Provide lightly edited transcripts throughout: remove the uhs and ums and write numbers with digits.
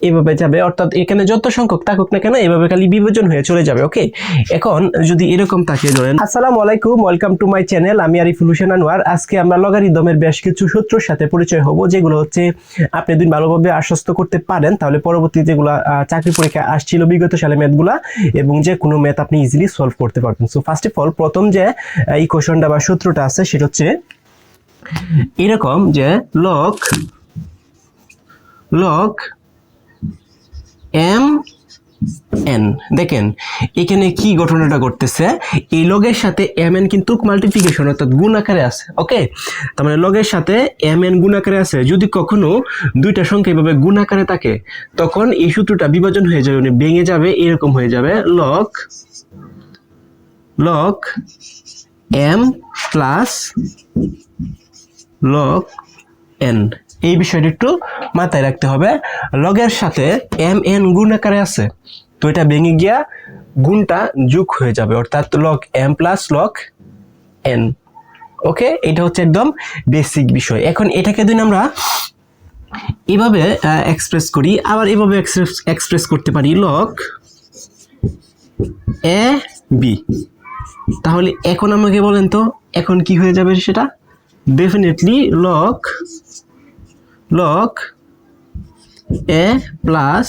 এভাবে যাবে, অর্থাৎ এখানে যত সংখ্যক থাকুক না কেন এভাবে খালি বিভাজন হয়ে চলে যাবে। ওকে, এখন যদি এরকম তাকিয়ে ধরেন, আসসালামু আলাইকুম, ওয়েলকাম টু মাই চ্যানেল, আমি আরিফুল হোসেন আনোয়ার। আজকে আমরা লগারিদমের বেশ কিছু সূত্রের সাথে পরিচয় হব, যেগুলো হচ্ছে আপনি যদি ভালোভাবে আশ্বস্ত করতে পারেন তাহলে পরবর্তী যেগুলো চাকরি পরীক্ষায় আসছিল বিগত সালে ম্যাথগুলা, এবং যে কোনো ম্যাথ আপনি ইজিলি সলভ করতে পারবেন। সো ফার্স্ট অফ অল প্রথম যে ইকুয়েশনটা বা সূত্রটা আছে সেটা হচ্ছে এরকম যে লগ এম এন। দেখেন এখানে কি ঘটনাটা ঘটতেছে, এই লগের সাথে এম এন কিন্তু মাল্টিপ্লিকেশন অর্থাৎ গুণ আকারে আছে। ওকে, তার মানে লগের সাথে এম এন গুণ আকারে আছে। যদি কখনো দুইটা সংখ্যা এইভাবে গুণ আকারে থাকে তখন এই সূত্রটা বিভাজন হয়ে যাবে, মানে ভেঙে যাবে, এরকম হয়ে যাবে log M plus log N. এই বিষয়টা একটু মাথায় রাখতে হবে। লগের সাথে এম এন গুণ আকারে আছে, তো এটা ভেঙে গিয়া গুণটা যোগ হয়ে যাবে, অর্থাৎ log M plus log N. Okay, এটা হচ্ছে একদম বেসিক বিষয়। এখন এটাকে যদি আমরা এভাবে এক্সপ্রেস করি, আবার এভাবে এক্সপ্রেস করতে পারি লগ এ বি, তাহলে এখন আমাকে বলেন তো এখন কি হয়ে যাবে সেটা? Definitely log A plus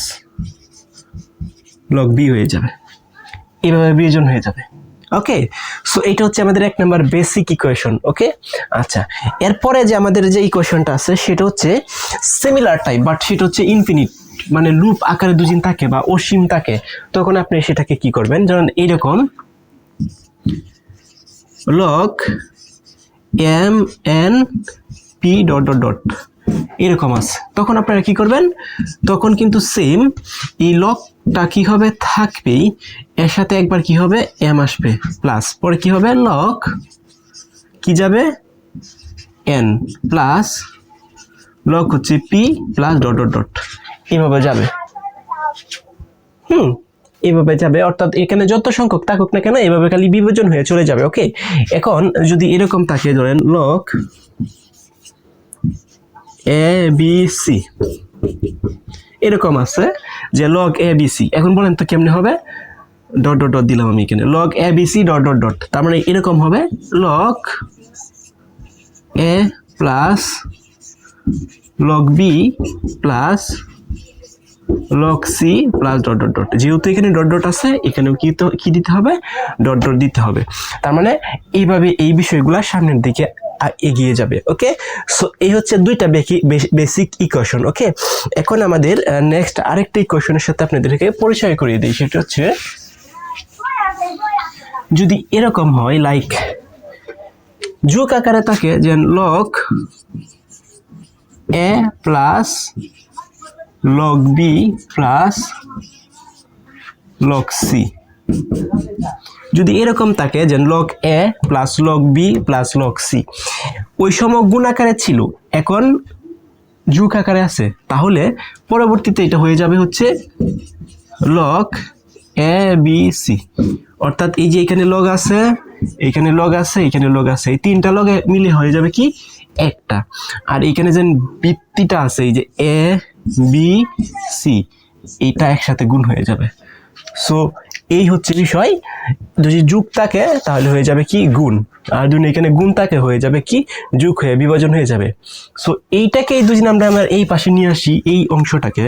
log B হয়ে যাবে, এইভাবে বিয়োজন হয়ে যাবে। ওকে, সো এটা হচ্ছে আমাদের এক নাম্বার বেসিক ইকুয়েশন। ওকে, আচ্ছা, এরপরে যে আমাদের যে ইকুয়েশনটা আছে সেটা হচ্ছে সিমিলার টাইপ, বাট সেটা হচ্ছে ইনফিনিট, মানে লুপ আকারে দুদিন থাকে বা অসীম থাকে। তখন আপনি সেটাকে কি করবেন, যেমন এইরকম log M N P dot dot dot এরকম আছে। তখন আপনারা কি করবেন, তখন কিন্তু সেম এই লগটা কি হবে, থাকবেই, এর সাথে একবার কি হবে এম আসবে প্লাস, পরে কি হবে লগ কি যাবে এন প্লাস লগ হচ্ছে P plus dot dot dot, এইভাবে যাবে। এইভাবে যাবে, অর্থাৎ এখানে যত সংখ্যক থাকুক না কেন এইভাবে খালি বিভাজন হয়ে চলে যাবে। ওকে, এখন যদি এরকম তাকিয়ে ধরেন লগ এ বি সি, এরকম আছে যে লগ এ বি সি। এখন বলেন তো কেমনে হবে, ডট ডট ডট দিলাম আমি এখানে, log A B C dot dot dot, তার মানে এরকম হবে log A plus log B plus log C plus dot dot dot. যেহেতু এখানে ডট ডট আছে এখানেও কি দিতে হবে, ডট ডট দিতে হবে। তার মানে এইভাবে এই বিষয়গুলো সামনের দিকে এগিয়ে যাবে। ওকে, সো এই হচ্ছে দুইটা বেসিক ইকুয়েশন। ওকে, এখন আমাদের নেক্সট আরেকটা ইকুয়েশনের সাথে আপনাদেরকে পরিচয় করিয়ে দিই, সেটা হচ্ছে যদি এরকম হয় লাইক যোগ আকারে থাকে, যে log A plus log B plus log C, যদি এরকম থাকে যে log A plus log B plus log C, ওই সময় গুণ আকারে ছিল, এখন যোগ আকারে আছে, তাহলে পরবর্তীতে এটা হয়ে যাবে হচ্ছে লগ এ বি সি। অর্থাৎ এই যে এখানে লগ আছে, এখানে লগ আছে, এখানে লগ আছে, এই তিনটা লগে মিলে হয়ে যাবে কি একটা, আর এখানে যে বৃত্তিটা আছে এই যে এ বি সি, এইটা একসাথে গুণ হয়ে যাবে। সো এই হচ্ছে বিষয়, যদি যোগ থাকে তাহলে হয়ে যাবে কি গুণ, আর যদি এখানে গুণ থাকে হয়ে যাবে কি যোগ হয়ে বিভাজন হয়ে যাবে। সো এইটাকে যদি আমরা এই পাশে নিয়ে আসি, এই অংশটাকে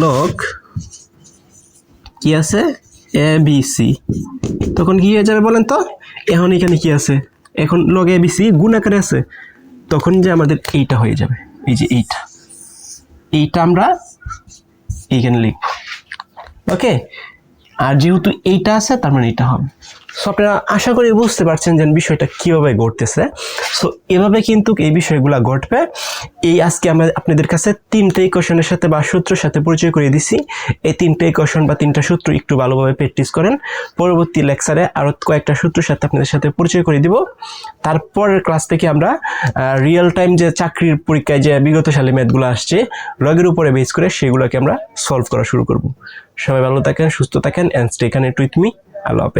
লগ কি আছে এ বি সি, তখন কি হয়ে যাবে বলেন তো, এখন এখানে কি আছে, এখন লগ এ বি সি গুণ আকারে আছে, তখন যে আমাদের এইটা হয়ে যাবে, এই যে এইটা আমরা এইখানে লিখব। ওকে, আর যেহেতু এইটা আছে তার মানে এটা হবে। সো আপনারা আশা করি বুঝতে পারছেন যে বিষয়টা কিভাবে ঘটতেছে। সো এভাবে কিন্তু এই বিষয়গুলো ঘটবে। এই আজকে আমরা আপনাদের কাছে তিনটে ইকুয়েশনের সাথে বা সূত্রের সাথে পরিচয় করিয়ে দিছি। এই তিনটে ইকুয়েশন বা তিনটা সূত্র একটু ভালোভাবে প্র্যাকটিস করেন, পরবর্তী লেকচারে আরো কয়েকটা সূত্রের সাথে আপনাদের সাথে পরিচয় করিয়ে দিব। তারপরের ক্লাস থেকে আমরা রিয়েল টাইম যে চাকরির পরীক্ষায় যে বিগত সালে ম্যাথগুলো আসছে লগের উপরে বেস করে সেগুলোকে আমরা সলভ করা শুরু করব। সবাই ভালো থাকেন, সুস্থ থাকেন, and stay connected with me. আল্লাহ হাফেজ।